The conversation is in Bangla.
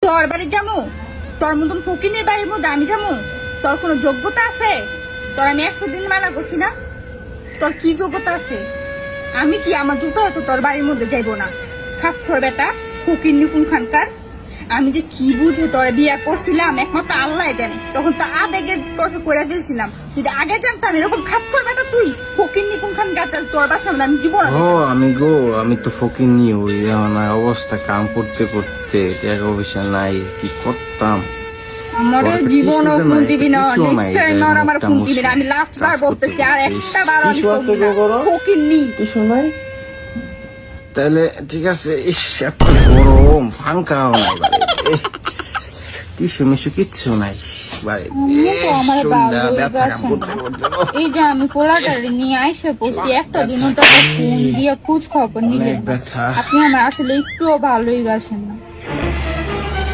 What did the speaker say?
তোর বাড়ি যামু? তোর মতন ফকিনের বাড়ির মধ্যে আমি যামু? তোর কোনো যোগ্যতা আছে? তোর আমি 100 দিন মানা করছি না? তোর কি যোগ্যতা আছে? আমি কি আমার জুতো হয়তো তোর বাড়ির মধ্যে যাইবো না? খাচ্ছর বেটা, ফকির নিকুন খানকার। আমি যে কি বুঝে তোর বিয়া করছিলাম একমাত্র আল্লাহ জানে। তখন তো আবেগে কষ্ট করে ফেলছিলাম। যদি আগে জানতাম এরকম খাচ্ছর বেটা তুই ফকির নিকুন খানকার, তাহলে তোর বাসার মধ্যে আমি জীবন আমি তো ফকিনি হই আমার অবস্থা, কাম করতে করতে টাকা পয়সা নাই, কি করতাম। আমার তোর একটা জীবনও টিস্যু ফোন নাই, দিবি না, টিস্যুও নাই, নেক্সট টাইম যে আর আমার মুখটা ফোন মুছে দিবি না। আমি লাস্ট বার কাজ করতে বলতেছি, আর করতে। একটা বার আমি টিস্যু আছে করবো না। গো বড়? ফকির নি টিস্যু নাই? তাহলে ঠিক আছে। ইস, এত গরম, ফাঙ্কাও নাই বাড়িতে, টিস্যু মিস্যু কিচ্ছু নাই বাড়িতে। আমিও তো আমার সন্ধ্যা ভালোই ব্যথা কাম বাসে করতে না। করতে এই যে আমি পোলাটারে নিয়ে আইসা পড়ছি, একটা দিনও তো একটা ফোন দিয়ে খোঁজ খবর নিলেন অনেক না। ব্যথা। আপনি আমার আসলে একটুও ভালোই বাসেন না।